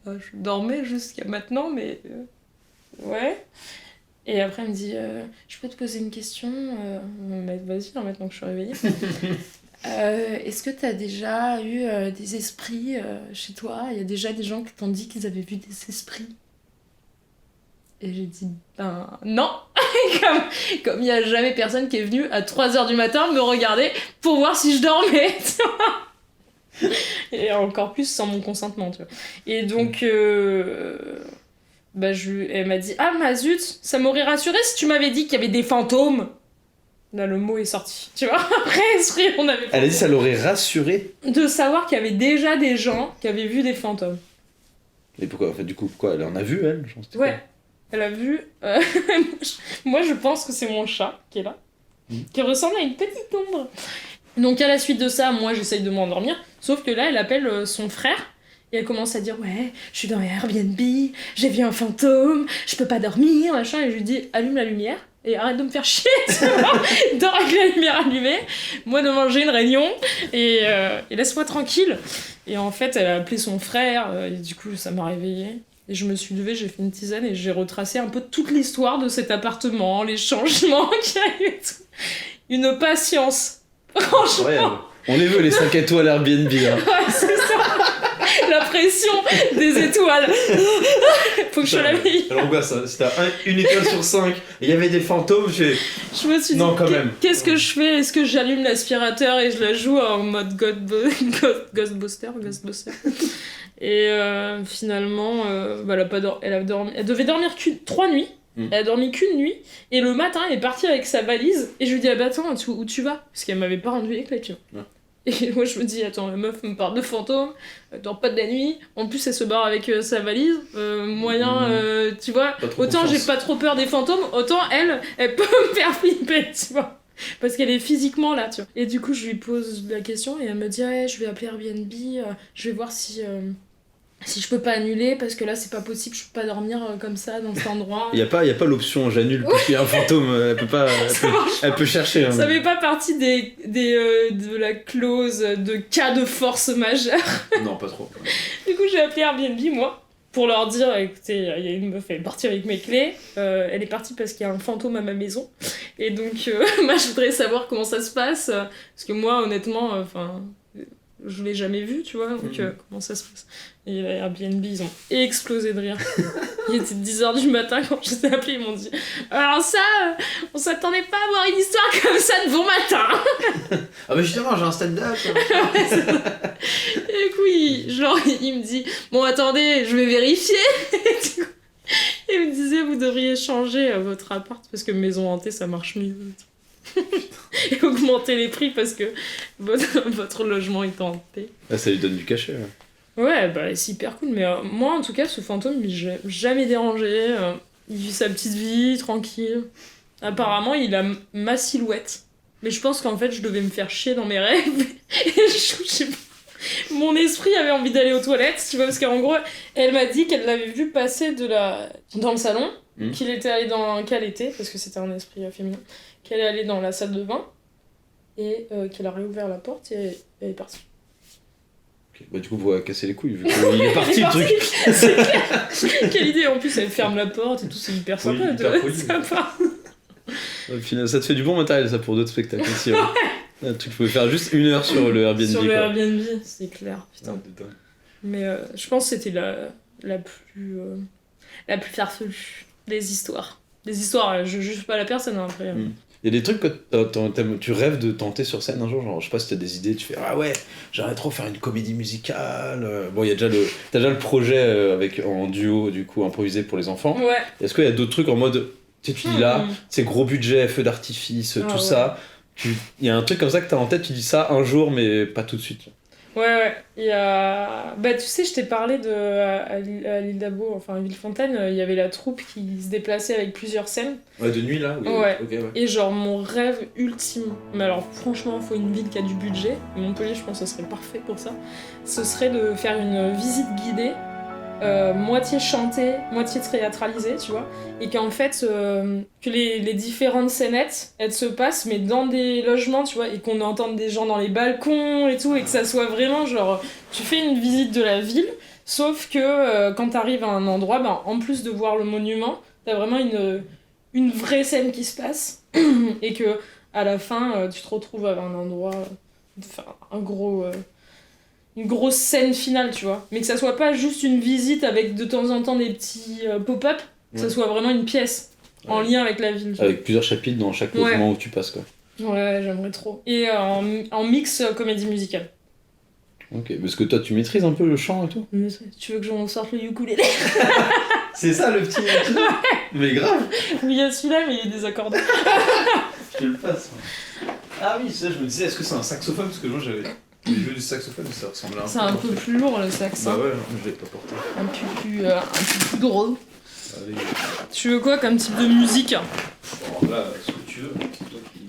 Je dormais jusqu'à maintenant, mais... ouais. Et après, elle me dit, je peux te poser une question vas-y, maintenant que je suis réveillée. Est-ce que t'as déjà eu des esprits chez toi ? Il y a déjà des gens qui t'ont dit qu'ils avaient vu des esprits ? Et j'ai dit, ben non. Comme il n'y a jamais personne qui est venu à 3h du matin me regarder pour voir si je dormais, tu vois. Et encore plus sans mon consentement, tu vois. Et donc, elle m'a dit « Ah, ma zut, ça m'aurait rassuré si tu m'avais dit qu'il y avait des fantômes !» Là, le mot est sorti, tu vois. Après, esprit, on avait... Elle a dit ça l'aurait rassuré ? De savoir qu'il y avait déjà des gens qui avaient vu des fantômes. Et pourquoi ? En fait, du coup, pourquoi ? Elle en a vu, elle ? Ouais, elle a vu... Moi, je pense que c'est mon chat qui est là, qui ressemble à une petite ombre. Donc à la suite de ça, moi j'essaye de m'endormir, sauf que là elle appelle son frère et elle commence à dire ouais, je suis dans Airbnb, j'ai vu un fantôme, je peux pas dormir, machin, et je lui dis allume la lumière et arrête de me faire chier, dors avec la lumière allumée, moi demain j'ai une réunion et laisse-moi tranquille. Et en fait elle a appelé son frère et du coup ça m'a réveillée. Et je me suis levée, j'ai fait une tisane et j'ai retracé un peu toute l'histoire de cet appartement, les changements qu'il y a eu et tout. Une patience. Franchement. Ouais, on les veut les 5 étoiles Airbnb là. Ouais, c'est ça. La pression des étoiles. Faut que je la veille. Alors quoi ça ? Si t'as une étoile sur 5 et il y avait des fantômes, je me suis non, dit quand même. Qu'est-ce que je fais ? Est-ce que j'allume l'aspirateur et je la joue en mode Ghostbuster. Et finalement elle devait dormir 3 nuits. Elle a dormi qu'une nuit, et le matin, elle est partie avec sa valise, et je lui dis, ah bah attends, où tu vas ? Parce qu'elle m'avait pas rendu les clés, tu vois. Ouais. Et moi, je me dis, attends, la meuf me parle de fantômes, elle dort pas de la nuit, en plus, elle se barre avec sa valise, tu vois, autant j'ai pas trop peur des fantômes, autant elle peut me faire flipper, tu vois. Parce qu'elle est physiquement là, tu vois. Et du coup, je lui pose la question, et elle me dit, ouais, je vais appeler Airbnb, je vais voir si je peux pas annuler parce que là c'est pas possible, je peux pas dormir comme ça dans cet endroit. Il y a pas l'option j'annule parce qu'il y a un fantôme, elle peut chercher. Hein. Ça fait pas partie de la clause de cas de force majeure. Non, pas trop. Du coup coup, j'ai appelé Airbnb, moi, pour leur dire, écoutez, il y a une meuf, elle est partie avec mes clés. Elle est partie parce qu'il y a un fantôme à ma maison. Et donc, moi, je voudrais savoir comment ça se passe. Parce que moi, honnêtement, je l'ai jamais vu, tu vois. Donc, comment ça se passe? Et Airbnb, ils ont explosé de rire. Il était 10h du matin quand je les ai appelés, ils m'ont dit alors ça, on s'attendait pas à voir une histoire comme ça de bon matin. Ah bah justement, j'ai un stand-up. Et du coup, il me dit bon attendez, je vais vérifier. Et du coup, il me disait vous devriez changer votre appart parce que maison hantée ça marche mieux. Et augmenter les prix parce que votre logement est hanté. Ah, ça lui donne du cachet. Ouais, bah c'est hyper cool, mais moi en tout cas, ce fantôme, il m'a jamais dérangé. Il vit sa petite vie, tranquille. Apparemment, il a ma silhouette. Mais je pense qu'en fait, je devais me faire chier dans mes rêves. Et je sais pas. Mon esprit avait envie d'aller aux toilettes, tu vois, parce qu'en gros, elle m'a dit qu'elle l'avait vu passer dans le salon, qu'il était allé qu'elle était, parce que c'était un esprit féminin, qu'elle est allée dans la salle de bain, et qu'elle a réouvert la porte et elle est partie. Okay. Bah, du coup, vous casser les couilles, vu qu'il est parti le truc. C'est clair. Quelle idée, en plus, elle ferme la porte et tout, c'est hyper sympa. Oui, hyper poli, sympa. Au final, ça te fait du bon matériel, ça, pour d'autres spectacles aussi. Hein. Un truc, tu pouvais faire juste 1 heure sur le Airbnb. Sur le Airbnb, c'est clair, putain. Mais je pense que c'était la plus farfelue des histoires. Des histoires, je juge pas la personne, hein, après. Il y a des trucs que tu rêves de tenter sur scène un jour, genre je sais pas si t'as des idées, tu fais ah ouais, j'aimerais trop faire une comédie musicale. Bon, il y a déjà t'as déjà le projet en duo du coup improvisé pour les enfants. Ouais. Est-ce qu'il y a d'autres trucs en mode tu dis là, c'est gros budget, feu d'artifice, tout ça. Il y a un truc comme ça que t'as en tête, tu dis ça un jour mais pas tout de suite. Ouais, il y a... Bah, tu sais, je t'ai parlé à l'île d'Abo, enfin à Villefontaine, il y avait la troupe qui se déplaçait avec plusieurs scènes. Ouais, de nuit là? Oui, ouais. Okay, ouais. Et genre, mon rêve ultime, mais alors franchement, il faut une ville qui a du budget, Montpellier, je pense que ce serait parfait pour ça, ce serait de faire une visite guidée, moitié chantée, moitié théâtralisée, tu vois, et qu'en fait, que les différentes scénettes, elles se passent, mais dans des logements, tu vois, et qu'on entende des gens dans les balcons et tout, et que ça soit vraiment genre, tu fais une visite de la ville, sauf que quand t'arrives à un endroit, ben, en plus de voir le monument, t'as vraiment une vraie scène qui se passe, et que à la fin, tu te retrouves à un endroit, une grosse scène finale, tu vois. Mais que ça soit pas juste une visite avec de temps en temps des petits pop-up, que ça soit vraiment une pièce en lien avec la ville. Avec plusieurs chapitres dans chaque logement où tu passes, quoi. Ouais, j'aimerais trop. Et en mix comédie musicale. Ok, parce que toi tu maîtrises un peu le chant et tout. Tu veux que j'en sorte le ukulélé? C'est ça le petit Mais grave. Oui, il y a celui-là, mais il est désaccordé. Je le passe. Ah oui, ça, je me disais, est-ce que c'est un saxophone? Parce que moi j'avais joué du saxophone, ça ressemblait un peu. C'est un peu plus lourd le sax. Bah ouais, je l'ai pas porté. Un peu plus gros. Allez. Tu veux quoi comme type de musique? Bon, là, ce que tu veux, c'est toi qui.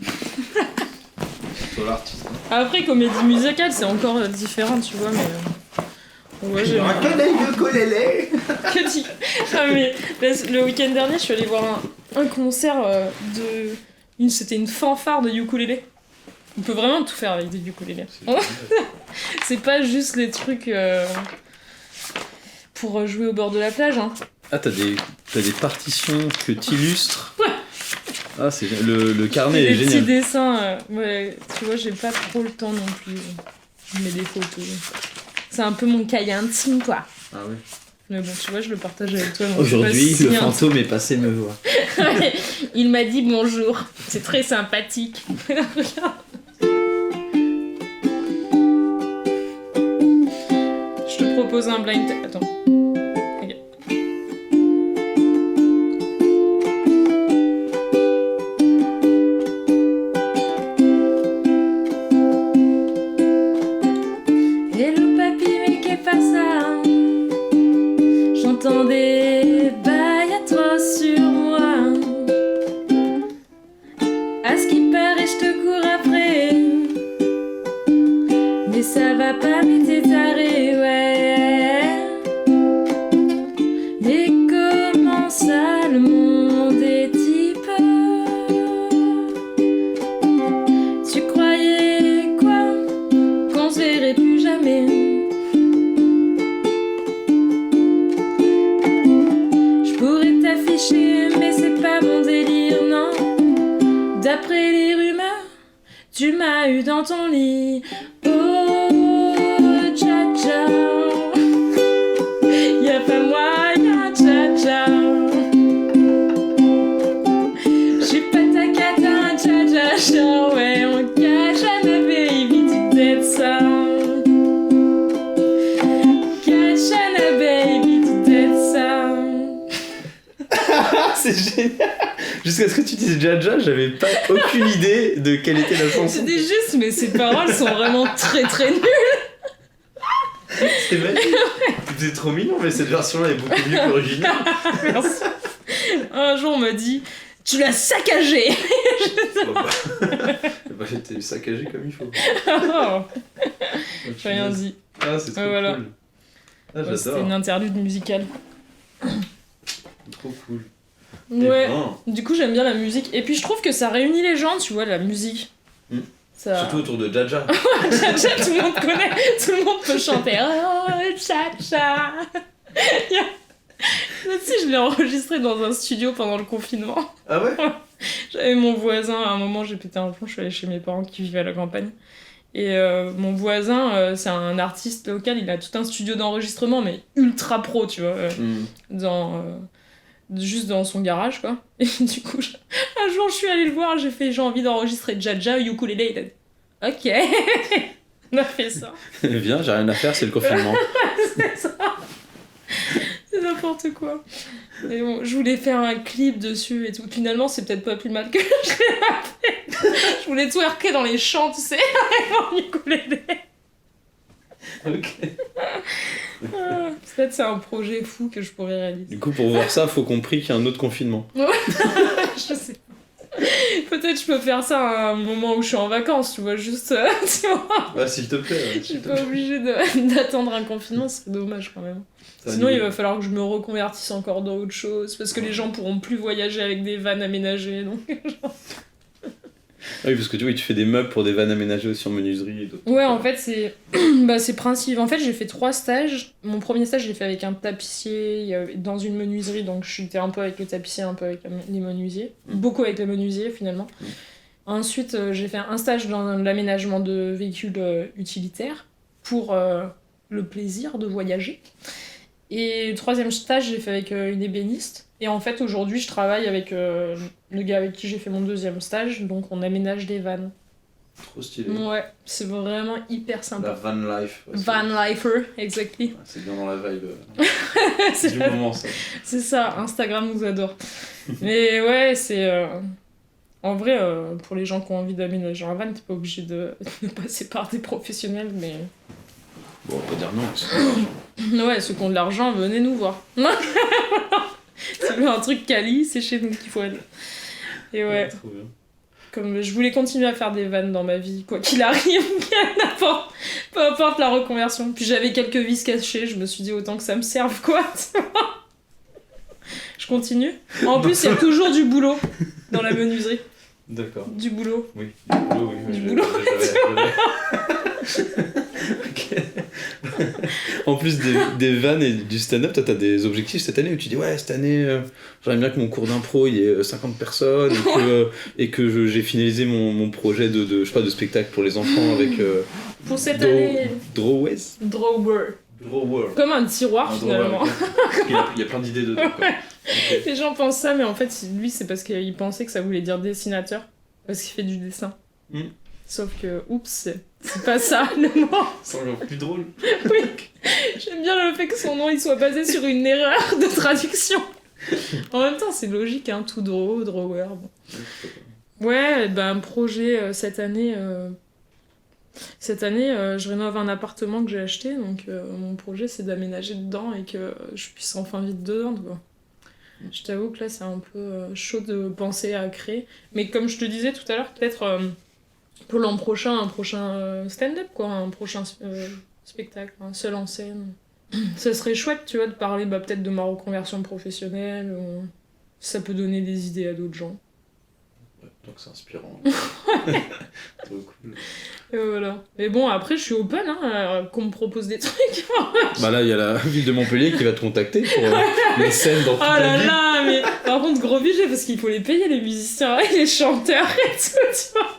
C'est toi l'artiste. Après, comédie musicale, c'est encore différent, tu vois, mais. Ouais, j'ai un de ukulélé. Ah, mais le week-end dernier, je suis allée voir un concert c'était une fanfare de ukulélé. On peut vraiment tout faire avec des ukulélés. C'est pas juste les trucs pour jouer au bord de la plage. Hein. Ah, t'as des partitions que t'illustres. Ouais. Ah, c'est le carnet est génial. Des petits dessins. Ouais, tu vois, j'ai pas trop le temps non plus. Je mets des photos. C'est un peu mon cahier intime, quoi. Ah oui. Mais bon, tu vois, je le partage avec toi. Aujourd'hui, le fantôme est passé me voir. Il m'a dit bonjour. C'est très sympathique. Je te propose un blind test. Attends. Okay. Hello papy, mais qu'est pas ça? J'entends des bails atroces sur moi. À ce qui paraît, je te cours après. Mais ça va pas, mais t'es taré, ouais. Mais comment ça, le monde est type? Tu croyais quoi? Qu'on se verrait plus jamais? D'après les rumeurs, tu m'as eu dans ton lit. Oh, Dja-Dja. Y'a pas moyen, Dja-Dja. J'suis pas ta cata, Dja-Dja. Ouais, on cache à ma baby, tu t'aides ça. Kachana baby, tu t'aides ça. C'est génial. Jusqu'à ce que tu dises Dja-Dja, j'avais pas aucune idée de quelle était la chanson. C'était juste, mais ces paroles sont vraiment très très nulles. C'est magnifique. C'était trop mignon, mais cette version-là est beaucoup mieux que l'original. Merci. Un jour on m'a dit, tu l'as saccagé. Bon, bah, j'étais saccagé comme il faut. Oh, j'ai rien dit. Ah, c'est trop voilà. cool. Ah, Ouais, j'adore. c'était une interlude musicale. Trop cool. Ouais. Et ben, Du coup, j'aime bien la musique. Et puis, je trouve que ça réunit les gens, tu vois, la musique. Mm. Ça... surtout autour de Dja-Dja. Dja-Dja, tout le monde connaît. Tout le monde peut chanter. Oh, Dja-Dja. Si, je l'ai enregistré dans un studio pendant le confinement. Ah ouais? J'avais mon voisin, à un moment, j'ai pété un plomb, je suis allée chez mes parents qui vivaient à la campagne. Et mon voisin, c'est un artiste local, il a tout un studio d'enregistrement, mais ultra pro, tu vois. Juste dans son garage, quoi. Et du coup, un jour, je suis allée le voir, j'ai envie d'enregistrer Dja-Dja ukulélé. Il a dit, ok. On a fait ça. Viens, j'ai rien à faire, c'est le confinement. C'est ça. C'est n'importe quoi. Et bon, je voulais faire un clip dessus et tout. Finalement, c'est peut-être pas plus mal que je l'ai pas fait. Je voulais twerker dans les champs, tu sais, avec mon ukulélé. Ok. Peut-être c'est un projet fou que je pourrais réaliser. Du coup, pour voir ça, faut qu'on prie qu'il y a un autre confinement. Je sais. Peut-être je peux faire ça à un moment où je suis en vacances, tu vois, juste, tu vois. Bah, s'il te plaît. Je suis pas obligée d'attendre un confinement, c'est dommage quand même. Sinon, il va falloir que je me reconvertisse encore dans autre chose, parce que les gens pourront plus voyager avec des vannes aménagées, donc... Ah oui, parce que tu vois, tu fais des meubles pour des vannes aménagées aussi en menuiserie et d'autres. Ouais, en fait, c'est c'est principe. En fait, j'ai fait 3 stages. Mon premier stage, je l'ai fait avec un tapissier dans une menuiserie, donc j'étais un peu avec le tapissier, un peu avec les menuisiers. Beaucoup avec les menuisiers, finalement. Ensuite, j'ai fait un stage dans l'aménagement de véhicules utilitaires pour le plaisir de voyager. Et le 3e stage, j'ai fait avec une ébéniste. Et en fait, aujourd'hui, je travaille avec le gars avec qui j'ai fait mon 2e stage, donc on aménage des vannes. Trop stylé. Ouais, c'est vraiment hyper La sympa. van life. Ouais, Van lifer, exactly. ouais, c'est bien dans la vibe C'est du la- moment, ça. C'est ça, Instagram nous adore. Mais ouais, c'est... En vrai, pour les gens qui ont envie d'aménager un van, t'es pas obligé de passer par des professionnels, mais... Bon, on peut dire non. Parce que... Ouais, ceux qui ont de l'argent, venez nous voir. Si vous voulez un truc quali, c'est chez nous qu'il faut aller. Et ouais, Trop bien. comme je voulais continuer à faire des vannes dans ma vie, quoi qu'il arrive, peu importe la reconversion. Puis j'avais quelques vis cachées, je me suis dit autant que ça me serve, quoi. Tu vois. Je continue. En plus, il y a toujours du boulot dans la menuiserie. D'accord. Du boulot. Oui, du boulot, oui. Du je- boulot. j'avais- Ok. En plus des vannes et du stand-up, toi t'as des objectifs cette année où tu dis ouais, cette année j'aimerais bien que mon cours d'impro il y ait 50 personnes et que j'ai finalisé mon projet je sais pas, de spectacle pour les enfants avec Pour cette année, Draways. drawer. Drawer. Comme un tiroir, Un finalement. drawer, ok. Il y a plein d'idées dedans. quoi. Ok. Les gens pensent ça, mais en fait, lui, c'est parce qu'il pensait que ça voulait dire dessinateur. Parce qu'il fait du dessin. Mm. Sauf que, oups, c'est pas ça le mot. C'est encore plus drôle. Oui. J'aime bien le fait que son nom il soit basé sur une erreur de traduction. En même temps, c'est logique, hein, tout draw, drawer. Bon. Ouais, ben, un projet cette année. Cette année, je rénove un appartement que j'ai acheté, donc mon projet c'est d'aménager dedans et que je puisse enfin vivre dedans, quoi. Je t'avoue que là c'est un peu chaud de penser à créer, mais comme je te disais tout à l'heure, peut-être pour l'an prochain, un prochain stand-up, quoi, un prochain spectacle, un seul en scène. Ça serait chouette, tu vois, de parler peut-être de ma reconversion professionnelle, ça peut donner des idées à d'autres gens. Donc c'est inspirant. Trop cool. Et voilà. Mais bon, après, je suis open, qu'on me propose des trucs. Bah là, il y a la ville de Montpellier qui va te contacter pour les scènes dans toute Oh la là ville. là, mais par contre, gros budget, parce qu'il faut les payer, les musiciens et les chanteurs et tout, tu vois.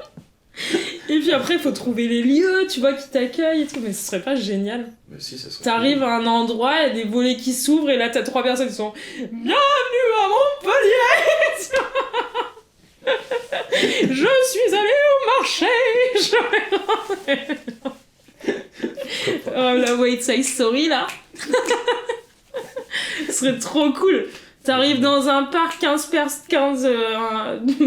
Et puis après, il faut trouver les lieux, tu vois, qui t'accueillent et tout. Mais ce serait pas génial? Mais si, ça serait T'arrives à un endroit, il y a des volets qui s'ouvrent et là, t'as 3 personnes qui sont « Bienvenue à Montpellier !» Je suis allée au marché. Oh, la White Side Story là. Ce serait trop cool. T'arrives dans un parc, 15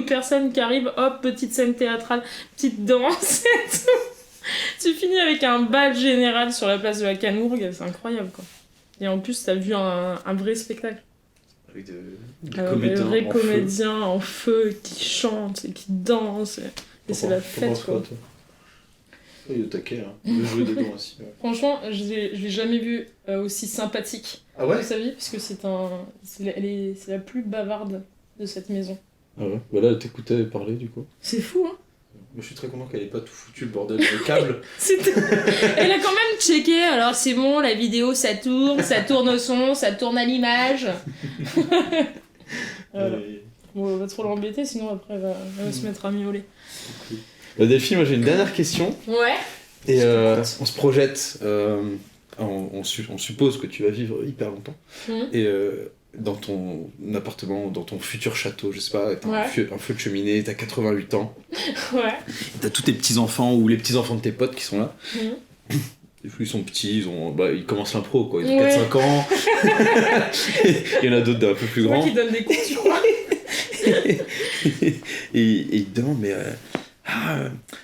personnes qui arrivent, hop, petite scène théâtrale, petite danse et tout. Tu finis avec un bal général sur la place de la Camourgue, c'est incroyable quoi. Et en plus, t'as vu un vrai spectacle. Avec des Des vrais en feu. comédiens en feu qui chantent et qui dansent. Et c'est la fête quoi. Il est au taquet, hein. Il veut jouer dedans aussi. Ouais. Franchement, je l'ai jamais vu aussi sympathique. Ah ouais? Vous saviez, parce que c'est la plus bavarde de cette maison. Ah ouais? Bah là, elle t'écoutait parler du coup. C'est fou, hein? Moi, je suis très content qu'elle ait pas tout foutu le bordel dans le câble. Elle a quand même checké, alors c'est bon, la vidéo ça tourne au son, ça tourne à l'image. Voilà. Bon, on va trop l'embêter, sinon après elle va se mettre à miauler. Bah, Delphine, moi j'ai une dernière question. Ouais. Et on se projette, on suppose que tu vas vivre hyper longtemps. Et dans ton appartement, dans ton futur château, je sais pas, t'as un feu de cheminée, t'as 88 ans. Ouais. T'as tous tes petits-enfants ou les petits-enfants de tes potes qui sont là. Ils sont petits, ils commencent l'impro, quoi. Ils ont 4-5 ans. Il y en a d'autres d'un peu plus grands. Qui donnent des cours, tu crois. Et ils te demandent, mais...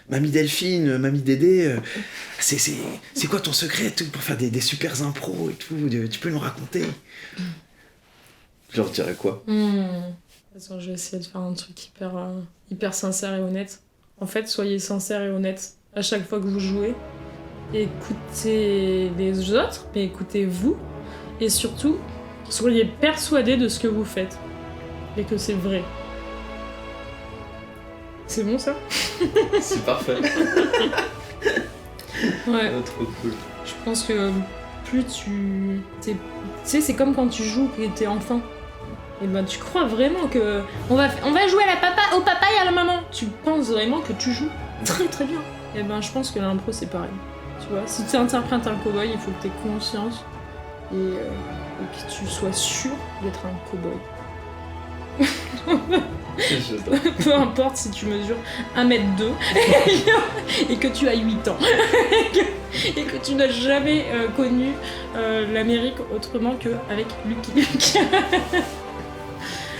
mamie Delphine, mamie Dédé, c'est quoi ton secret pour faire des super impros et tout, tu peux nous raconter? Je leur dirais quoi? Attends, je vais essayer de faire un truc hyper sincère et honnête. En fait, soyez sincère et honnête à chaque fois que vous jouez. Écoutez les autres, mais écoutez-vous. Et surtout, soyez persuadés de ce que vous faites. Et que c'est vrai. C'est bon ça? C'est parfait. Ouais. Trop cool. Je pense que plus tu sais, c'est comme quand tu joues et t'es enfant. Et ben tu crois vraiment que on va jouer au papa et à la maman. Tu penses vraiment que tu joues très très bien. Et ben je pense que l'impro c'est pareil. Tu vois, si tu interprètes un cow-boy, il faut que tu aies conscience et que tu sois sûr d'être un cow-boy. Peu importe si tu mesures 1m2 et que tu as 8 ans et que tu n'as jamais connu l'Amérique autrement qu'avec Lucky Luke.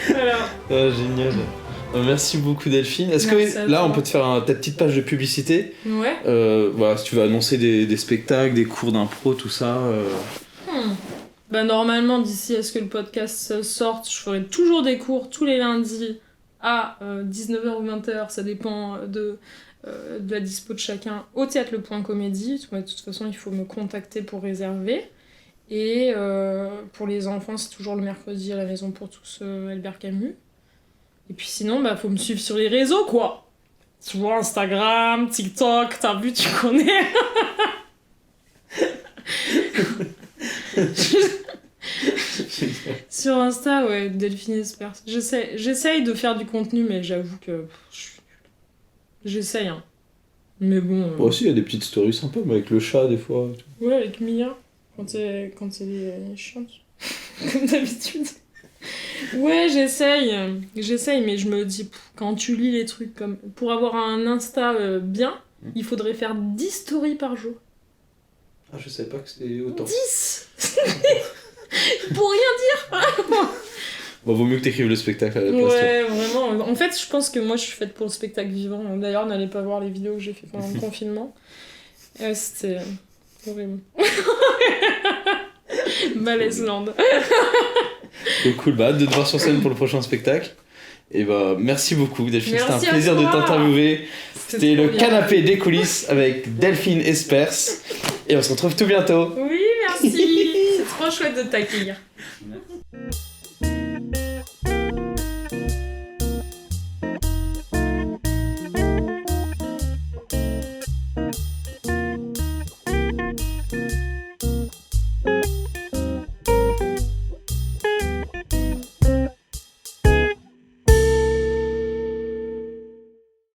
Voilà. Ah, génial. Merci beaucoup Delphine. Est-ce que là on peut te faire ta petite page de publicité? Ouais. Voilà, si tu veux annoncer des spectacles, des cours d'impro, tout ça. Bah normalement d'ici à ce que le podcast sorte, je ferai toujours des cours tous les lundis à 19h ou 20h, ça dépend de la dispo de chacun, au Théâtre Le Point Comédie. De toute façon, il faut me contacter pour réserver. Et pour les enfants, c'est toujours le mercredi à la Maison pour tous, Albert Camus. Et puis sinon, bah faut me suivre sur les réseaux, quoi. Tu vois, Instagram, TikTok, t'as vu, tu connais. Sur Insta, ouais, Delphine Espers. J'essaye de faire du contenu, mais j'avoue que j'essaye, hein. Mais bon... Moi aussi, il y a des petites stories sympas, mais avec le chat, des fois. Et tout. Ouais, avec Mia, quand elle est chiante. Comme d'habitude. Ouais, j'essaye, mais je me dis, quand tu lis les trucs comme... Pour avoir un Insta bien, il faudrait faire 10 stories par jour. Ah, je savais pas que c'était autant. 10 Pour rien dire. Bon, vaut mieux que t'écrives le spectacle à la place. Ouais, vraiment. En fait, je pense que moi, je suis faite pour le spectacle vivant. D'ailleurs, n'allez pas voir les vidéos que j'ai fait pendant le confinement. C'était horrible. Malaise-land. Cool, bah hâte de te voir sur scène pour le prochain spectacle. Et bah, merci beaucoup Delphine, c'était un Merci à plaisir de toi. t'interviewer. C'était trop le bien. canapé des coulisses avec Delphine Espers. Et on se retrouve tout bientôt. Oui, merci. C'est trop chouette de t'accueillir. Merci.